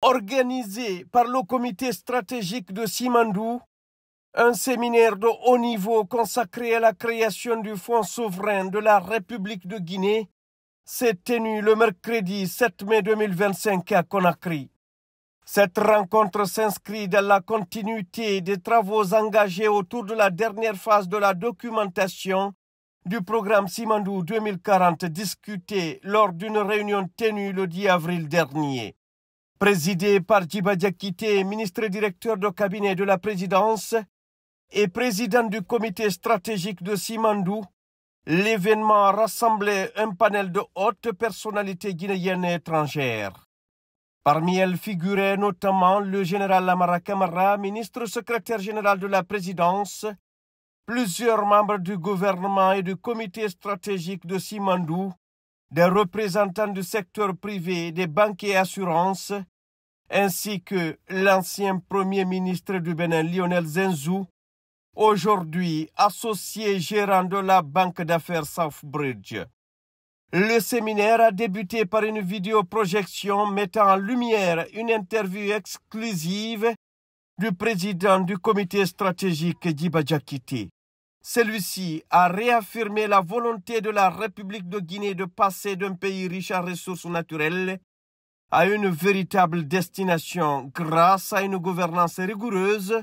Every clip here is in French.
Organisé par le comité stratégique de Simandou, un séminaire de haut niveau consacré à la création du Fonds souverain de la République de Guinée s'est tenu le mercredi 7 mai 2025 à Conakry. Cette rencontre s'inscrit dans la continuité des travaux engagés autour de la dernière phase de la documentation du programme Simandou 2040 discuté lors d'une réunion tenue le 10 avril dernier. Présidé par Djiba Diakité, ministre directeur de cabinet de la présidence et président du comité stratégique de Simandou, l'événement a rassemblé un panel de hautes personnalités guinéennes et étrangères. Parmi elles figurait notamment le général Amara Camara, ministre secrétaire général de la présidence, plusieurs membres du gouvernement et du comité stratégique de Simandou, des représentants du secteur privé, des banques et assurances, ainsi que l'ancien premier ministre du Bénin, Lionel Zenzou, aujourd'hui associé gérant de la banque d'affaires Southbridge. Le séminaire a débuté par une vidéoprojection mettant en lumière une interview exclusive du président du comité stratégique Djiba Diakité. Celui-ci a réaffirmé la volonté de la République de Guinée de passer d'un pays riche en ressources naturelles à une véritable destination grâce à une gouvernance rigoureuse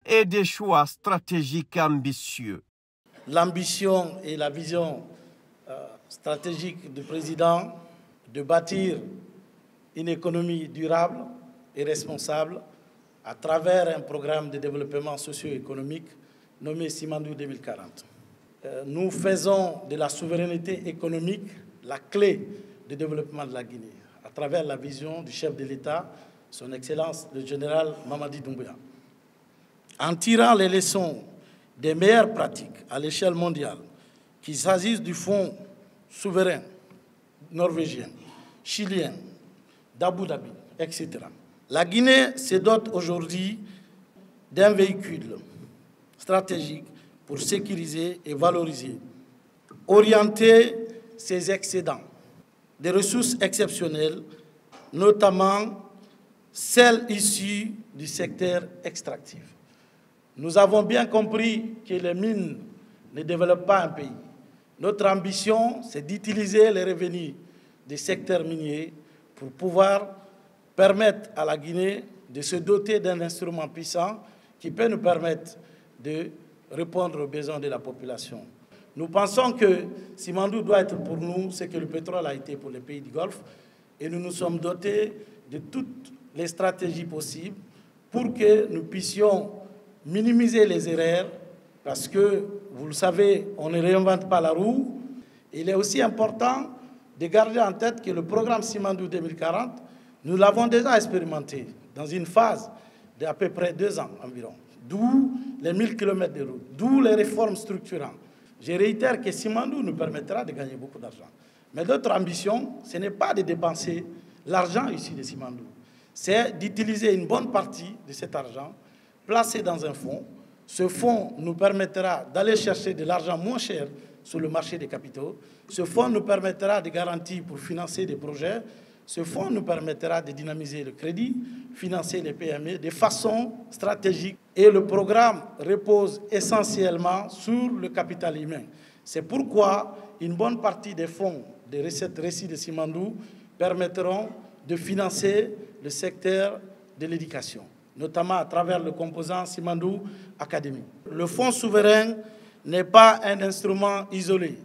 et des choix stratégiques ambitieux. L'ambition et la vision stratégique du président de bâtir une économie durable et responsable à travers un programme de développement socio-économique nommé Simandou 2040. Nous faisons de la souveraineté économique la clé du développement de la Guinée à travers la vision du chef de l'État, son Excellence le général Mamadi Doumbouya. En tirant les leçons des meilleures pratiques à l'échelle mondiale, qu'il s'agisse du fonds souverain norvégien, chilien, d'Abu Dhabi, etc. La Guinée se dote aujourd'hui d'un véhicule stratégique pour sécuriser et valoriser, orienter ses excédents, des ressources exceptionnelles, notamment celles issues du secteur extractif. Nous avons bien compris que les mines ne développent pas un pays. Notre ambition, c'est d'utiliser les revenus des secteurs miniers pour pouvoir permettre à la Guinée de se doter d'un instrument puissant qui peut nous permettre de répondre aux besoins de la population. Nous pensons que Simandou doit être pour nous ce que le pétrole a été pour les pays du Golfe et nous nous sommes dotés de toutes les stratégies possibles pour que nous puissions minimiser les erreurs parce que, vous le savez, on ne réinvente pas la roue. Il est aussi important de garder en tête que le programme Simandou 2040, nous l'avons déjà expérimenté dans une phase d'à peu près 2 ans environ, d'où les 1000 km de route, d'où les réformes structurantes. Je réitère que Simandou nous permettra de gagner beaucoup d'argent. Mais notre ambition, ce n'est pas de dépenser l'argent issu de Simandou, c'est d'utiliser une bonne partie de cet argent placé dans un fonds. Ce fonds nous permettra d'aller chercher de l'argent moins cher sur le marché des capitaux. Ce fonds nous permettra de garantir pour financer des projets. Ce fonds nous permettra de dynamiser le crédit, financer les PME de façon stratégique. Et le programme repose essentiellement sur le capital humain. C'est pourquoi une bonne partie des fonds des recettes récits de Simandou permettront de financer le secteur de l'éducation, notamment à travers le composant Simandou Academy. Le fonds souverain n'est pas un instrument isolé.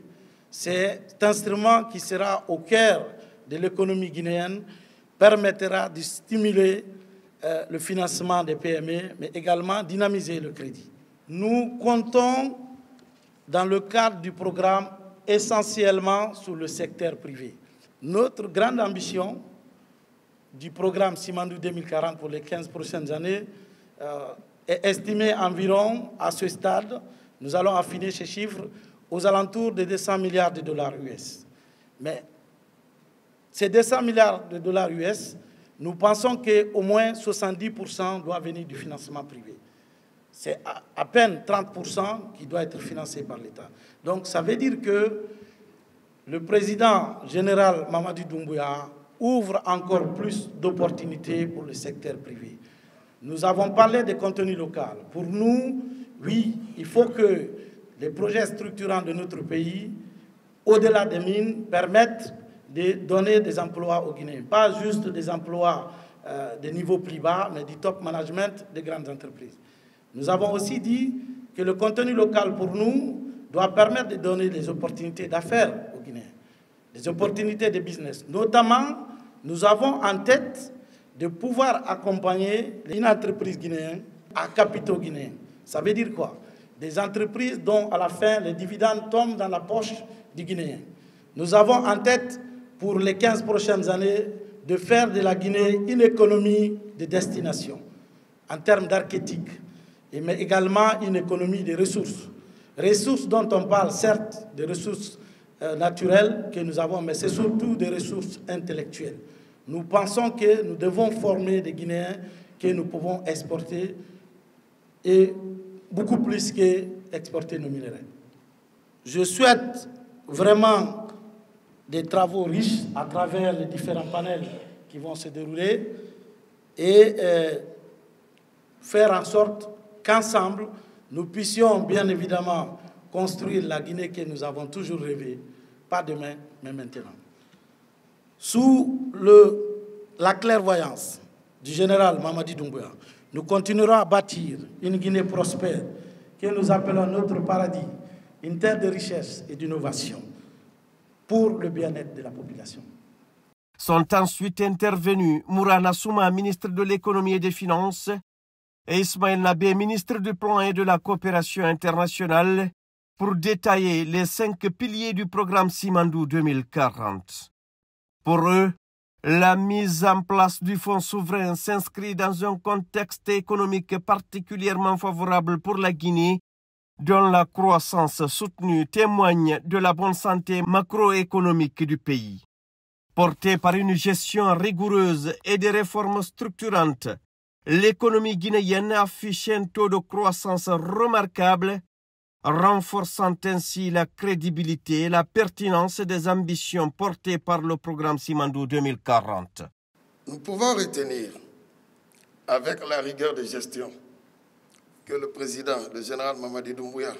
C'est un instrument qui sera au cœur de l'économie guinéenne, permettra de stimuler le financement des PME, mais également dynamiser le crédit. Nous comptons, dans le cadre du programme, essentiellement sur le secteur privé. Notre grande ambition du programme Simandou 2040 pour les 15 prochaines années est estimée environ, à ce stade, nous allons affiner ces chiffres, aux alentours de 200 milliards de dollars US. Mais ces 200 milliards de dollars US, nous pensons qu'au moins 70% doit venir du financement privé. C'est à peine 30% qui doit être financé par l'État. Donc ça veut dire que le président général Mamadi Doumbouya ouvre encore plus d'opportunités pour le secteur privé. Nous avons parlé des contenus locaux. Pour nous, oui, il faut que les projets structurants de notre pays, au-delà des mines, permettent de donner des emplois aux Guinéens. Pas juste des emplois de niveau plus bas, mais du top management des grandes entreprises. Nous avons aussi dit que le contenu local, pour nous, doit permettre de donner des opportunités d'affaires aux Guinéens, des opportunités de business. Notamment, nous avons en tête de pouvoir accompagner une entreprise guinéenne à capitaux guinéens. Ça veut dire quoi? Des entreprises dont, à la fin, les dividendes tombent dans la poche du Guinéen. Nous avons en tête, pour les 15 prochaines années, de faire de la Guinée une économie de destination, en termes d'archétype, mais également une économie de ressources. Ressources dont on parle, certes, des ressources naturelles que nous avons, mais c'est surtout des ressources intellectuelles. Nous pensons que nous devons former des Guinéens que nous pouvons exporter et beaucoup plus qu'exporter nos minerais. Je souhaite vraiment des travaux riches à travers les différents panels qui vont se dérouler et faire en sorte qu'ensemble, nous puissions bien évidemment construire la Guinée que nous avons toujours rêvée, pas demain, mais maintenant. Sous la clairvoyance du général Mamadi Doumbouya, nous continuerons à bâtir une Guinée prospère que nous appelons notre paradis, une terre de richesse et d'innovation pour le bien-être de la population. Sont ensuite intervenus Mourana Souma, ministre de l'économie et des finances, et Ismaël Nabé, ministre du Plan et de la coopération internationale, pour détailler les 5 piliers du programme Simandou 2040. Pour eux, la mise en place du fonds souverain s'inscrit dans un contexte économique particulièrement favorable pour la Guinée, dont la croissance soutenue témoigne de la bonne santé macroéconomique du pays. Portée par une gestion rigoureuse et des réformes structurantes, l'économie guinéenne affiche un taux de croissance remarquable, renforçant ainsi la crédibilité et la pertinence des ambitions portées par le programme Simandou 2040. Nous pouvons retenir, avec la rigueur de gestion, que le président, le général Mamadi Doumbouya,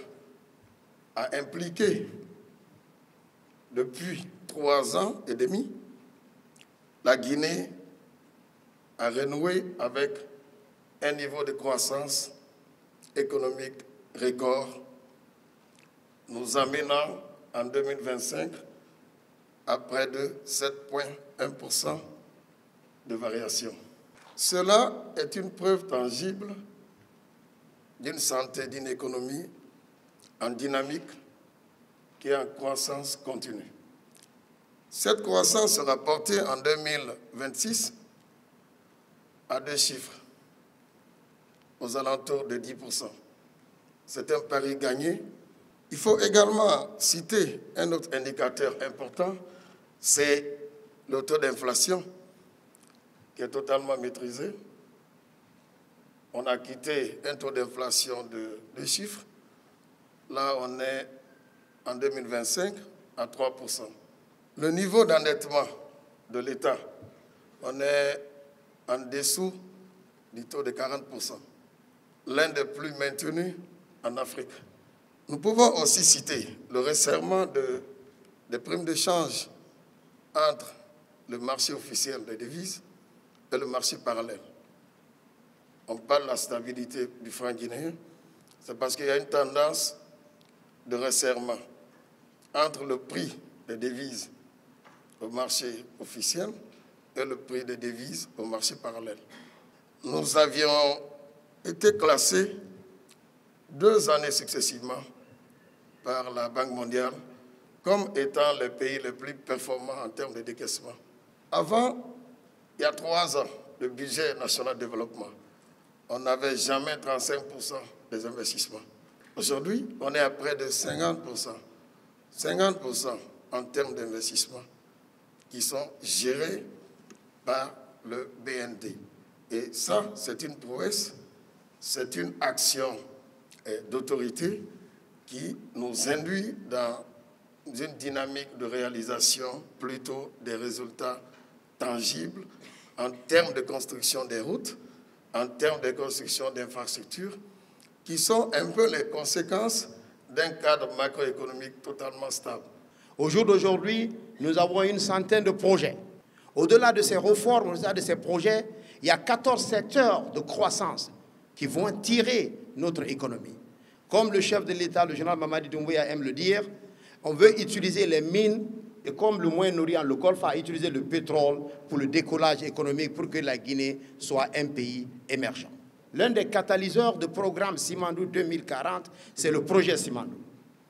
a impliqué depuis 3 ans et demi, la Guinée a renoué avec un niveau de croissance économique record, nous amenant en 2025 à près de 7,1% de variation. Cela est une preuve tangible d'une santé d'une économie en dynamique qui est en croissance continue. Cette croissance sera portée en 2026 à 2 chiffres, aux alentours de 10%. C'est un pari gagné. Il faut également citer un autre indicateur important, c'est le taux d'inflation qui est totalement maîtrisé. On a quitté un taux d'inflation de 2 chiffres. Là, on est en 2025 à 3%. Le niveau d'endettement de l'État, on est en dessous du taux de 40%, l'un des plus maintenus en Afrique. Nous pouvons aussi citer le resserrement des primes d'échange entre le marché officiel des devises et le marché parallèle. On parle de la stabilité du franc guinéen, c'est parce qu'il y a une tendance de resserrement entre le prix des devises au marché officiel et le prix des devises au marché parallèle. Nous avions été classés 2 années successivement par la Banque mondiale comme étant les pays les plus performants en termes de décaissement. Avant, il y a 3 ans, le budget national de développement, on n'avait jamais 35% des investissements. Aujourd'hui, on est à près de 50%. 50% en termes d'investissement qui sont gérés par le BND. Et ça, c'est une prouesse, c'est une action d'autorité qui nous induit dans une dynamique de réalisation plutôt des résultats tangibles en termes de construction des routes, en termes de construction d'infrastructures, qui sont un peu les conséquences d'un cadre macroéconomique totalement stable. Au jour d'aujourd'hui, nous avons une centaine de projets. Au-delà de ces réformes, au-delà de ces projets, il y a 14 secteurs de croissance qui vont tirer notre économie. Comme le chef de l'État, le général Mamadi Doumbouya, aime le dire, on veut utiliser les mines et comme le Moyen-Orient, le Golfe a utilisé le pétrole pour le décollage économique pour que la Guinée soit un pays émergent. L'un des catalyseurs du programme Simandou 2040, c'est le projet Simandou.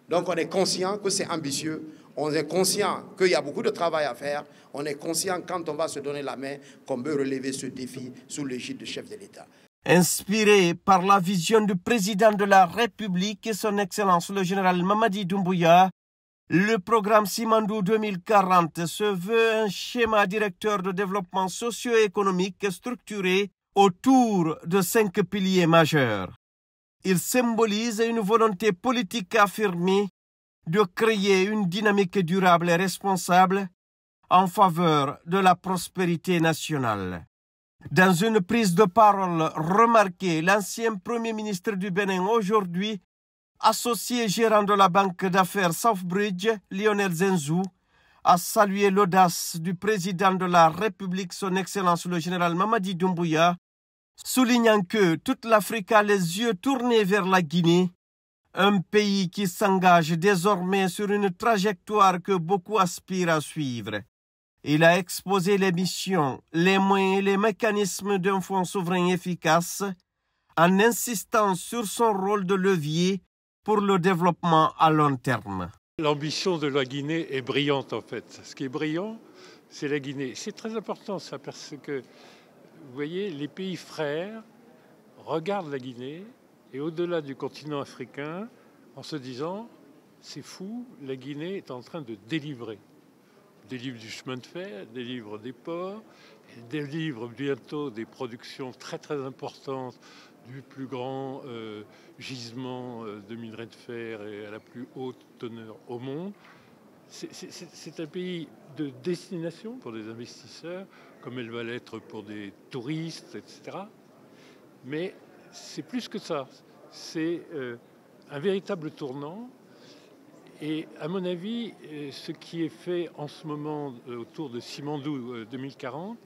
Donc on est conscient que c'est ambitieux, on est conscient qu'il y a beaucoup de travail à faire, on est conscient quand on va se donner la main qu'on peut relever ce défi sous l'égide du chef de l'État. Inspiré par la vision du président de la République et son Excellence le général Mamadi Doumbouya, le programme Simandou 2040 se veut un schéma directeur de développement socio-économique structuré autour de 5 piliers majeurs. Il symbolise une volonté politique affirmée de créer une dynamique durable et responsable en faveur de la prospérité nationale. Dans une prise de parole remarquée, l'ancien Premier ministre du Bénin, aujourd'hui associé gérant de la banque d'affaires Southbridge, Lionel Zenzou, a salué l'audace du président de la République, son Excellence le général Mamadi Doumbouya, soulignant que toute l'Afrique a les yeux tournés vers la Guinée, un pays qui s'engage désormais sur une trajectoire que beaucoup aspirent à suivre. Il a exposé les missions, les moyens et les mécanismes d'un fonds souverain efficace en insistant sur son rôle de levier pour le développement à long terme. L'ambition de la Guinée est brillante en fait. Ce qui est brillant, c'est la Guinée. C'est très important ça parce que, vous voyez, les pays frères regardent la Guinée et au-delà du continent africain en se disant « c'est fou, la Guinée est en train de délivrer ». Délivre du chemin de fer, délivre des ports, délivre bientôt des productions très très importantes du plus grand gisement de minerai de fer et à la plus haute teneur au monde. C'est un pays de destination pour des investisseurs, comme elle va l'être pour des touristes, etc. Mais c'est plus que ça. C'est un véritable tournant. Et à mon avis, ce qui est fait en ce moment autour de Simandou 2040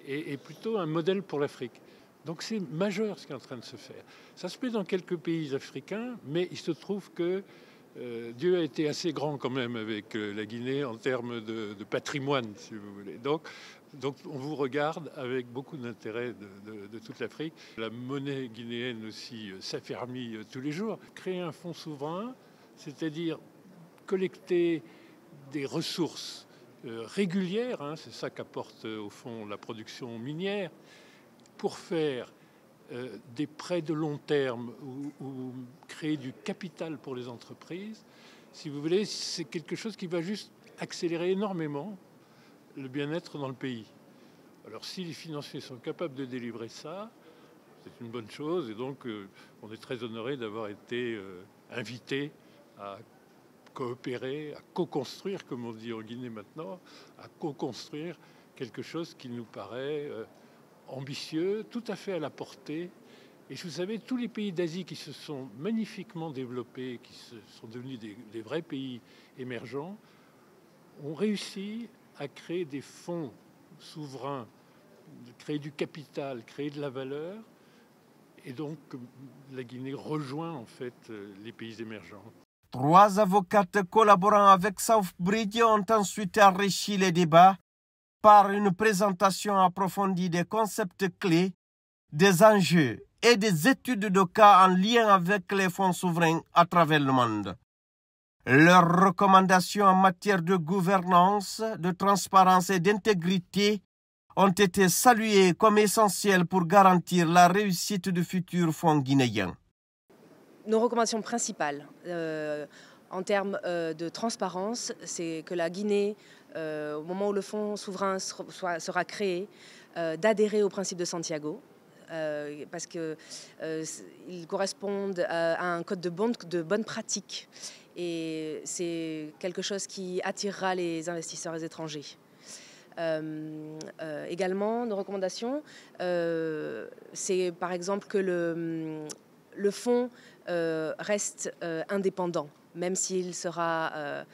est plutôt un modèle pour l'Afrique. Donc c'est majeur ce qui est en train de se faire. Ça se fait dans quelques pays africains, mais il se trouve que Dieu a été assez grand quand même avec la Guinée en termes de patrimoine, si vous voulez. Donc on vous regarde avec beaucoup d'intérêt de toute l'Afrique. La monnaie guinéenne aussi s'affermit tous les jours. Créer un fonds souverain, c'est-à-dire collecter des ressources régulières, hein, c'est ça qu'apporte au fond la production minière, pour faire des prêts de long terme ou créer du capital pour les entreprises, si vous voulez, c'est quelque chose qui va juste accélérer énormément le bien-être dans le pays. Alors si les financiers sont capables de délivrer ça, c'est une bonne chose et donc on est très honoré d'avoir été invité à coopérer, à co-construire, comme on dit en Guinée maintenant, à co-construire quelque chose qui nous paraît ambitieux, tout à fait à la portée. Et vous savez, tous les pays d'Asie qui se sont magnifiquement développés, qui sont devenus des vrais pays émergents, ont réussi à créer des fonds souverains, créer du capital, créer de la valeur. Et donc, la Guinée rejoint en fait les pays émergents. 3 avocates collaborant avec Southbridge ont ensuite enrichi les débats par une présentation approfondie des concepts clés, des enjeux et des études de cas en lien avec les fonds souverains à travers le monde. Leurs recommandations en matière de gouvernance, de transparence et d'intégrité ont été saluées comme essentielles pour garantir la réussite du futur fonds guinéen. Nos recommandations principales en termes de transparence, c'est que la Guinée, au moment où le fonds souverain sera créé, d'adhérer au principe de Santiago, parce qu'ils correspondent à un code de bonne pratique et c'est quelque chose qui attirera les investisseurs étrangers. Également, nos recommandations, c'est par exemple que le fonds reste indépendant, même s'il sera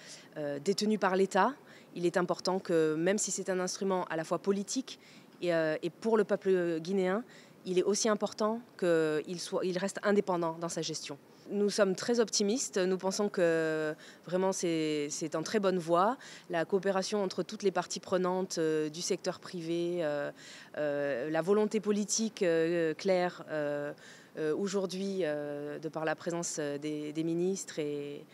détenu par l'État. Il est important que, même si c'est un instrument à la fois politique et pour le peuple guinéen, il est aussi important qu'il reste indépendant dans sa gestion. Nous sommes très optimistes, nous pensons que vraiment c'est en très bonne voie. La coopération entre toutes les parties prenantes du secteur privé, la volonté politique claire aujourd'hui de par la présence des ministres et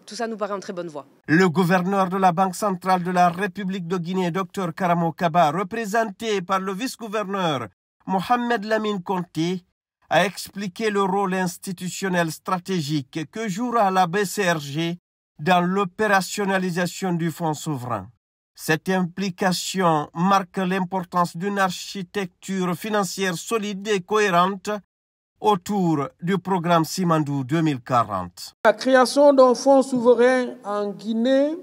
tout ça nous paraît en très bonne voie. Le gouverneur de la Banque centrale de la République de Guinée, Dr Karamo Kaba, représenté par le vice-gouverneur Mohamed Lamine Conté, a expliqué le rôle institutionnel stratégique que jouera la BCRG dans l'opérationnalisation du fonds souverain. Cette implication marque l'importance d'une architecture financière solide et cohérente autour du programme Simandou 2040. La création d'un fonds souverain en Guinée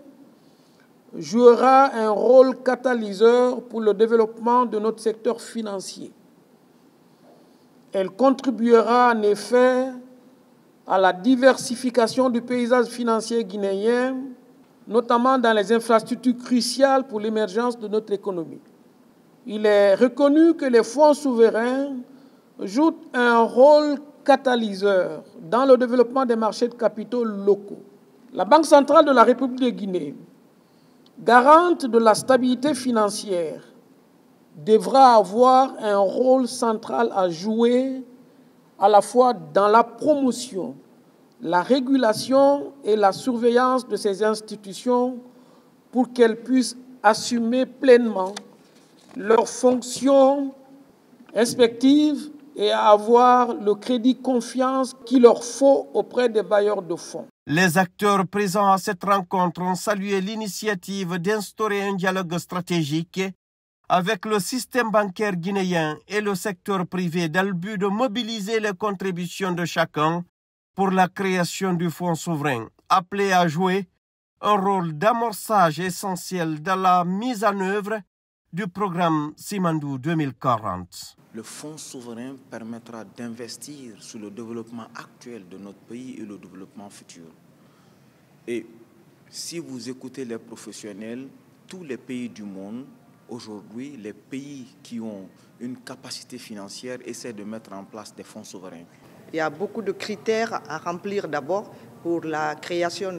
jouera un rôle catalyseur pour le développement de notre secteur financier. Elle contribuera en effet à la diversification du paysage financier guinéen, notamment dans les infrastructures cruciales pour l'émergence de notre économie. Il est reconnu que les fonds souverains jouent un rôle catalyseur dans le développement des marchés de capitaux locaux. La Banque centrale de la République de Guinée, garante de la stabilité financière, devra avoir un rôle central à jouer à la fois dans la promotion, la régulation et la surveillance de ces institutions pour qu'elles puissent assumer pleinement leurs fonctions respectives et avoir le crédit confiance qu'il leur faut auprès des bailleurs de fonds. Les acteurs présents à cette rencontre ont salué l'initiative d'instaurer un dialogue stratégique avec le système bancaire guinéen et le secteur privé dans le but de mobiliser les contributions de chacun pour la création du fonds souverain, appelé à jouer un rôle d'amorçage essentiel dans la mise en œuvre du programme Simandou 2040. Le fonds souverain permettra d'investir sur le développement actuel de notre pays et le développement futur. Et si vous écoutez les professionnels, tous les pays du monde, aujourd'hui, les pays qui ont une capacité financière essaient de mettre en place des fonds souverains. Il y a beaucoup de critères à remplir d'abord pour la création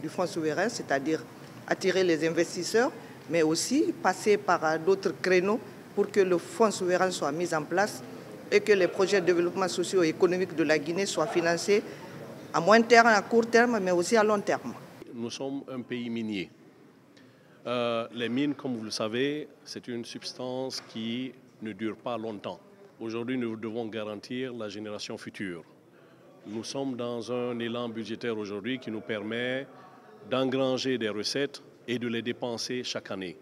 du fonds souverain, c'est-à-dire attirer les investisseurs, mais aussi passer par d'autres créneaux pour que le fonds souverain soit mis en place et que les projets de développement socio-économique de la Guinée soient financés à moyen terme, à court terme, mais aussi à long terme. Nous sommes un pays minier. Les mines, comme vous le savez, c'est une substance qui ne dure pas longtemps. Aujourd'hui, nous devons garantir la génération future. Nous sommes dans un élan budgétaire aujourd'hui qui nous permet d'engranger des recettes et de les dépenser chaque année.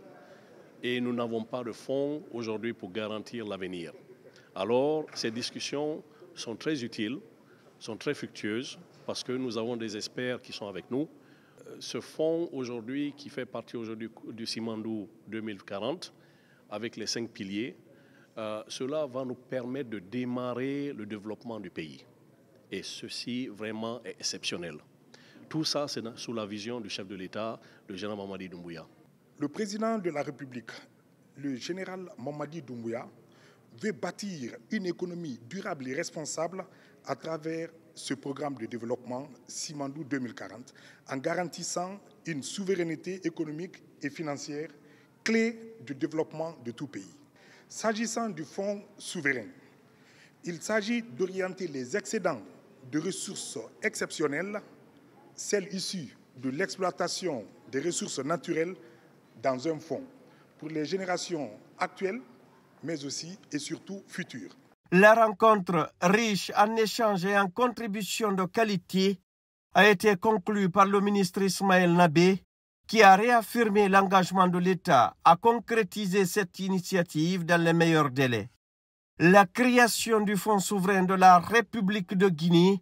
Et nous n'avons pas de fonds aujourd'hui pour garantir l'avenir. Alors, ces discussions sont très utiles, sont très fructueuses, parce que nous avons des experts qui sont avec nous. Ce fonds aujourd'hui, qui fait partie aujourd'hui du Simandou 2040, avec les 5 piliers, cela va nous permettre de démarrer le développement du pays. Et ceci vraiment est exceptionnel. Tout ça, c'est sous la vision du chef de l'État, le général Mamadi Doumbouya. Le président de la République, le général Mamadi Doumbouya, veut bâtir une économie durable et responsable à travers ce programme de développement Simandou 2040, en garantissant une souveraineté économique et financière clé du développement de tout pays. S'agissant du fonds souverain, il s'agit d'orienter les excédents de ressources exceptionnelles, celles issues de l'exploitation des ressources naturelles, dans un fonds pour les générations actuelles, mais aussi et surtout futures. La rencontre, riche en échanges et en contributions de qualité, a été conclue par le ministre Ismaël Nabé, qui a réaffirmé l'engagement de l'État à concrétiser cette initiative dans les meilleurs délais. La création du Fonds souverain de la République de Guinée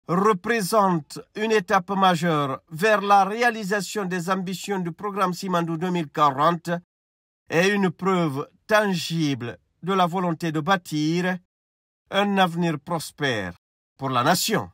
représente une étape majeure vers la réalisation des ambitions du programme Simandou 2040 et une preuve tangible de la volonté de bâtir un avenir prospère pour la nation.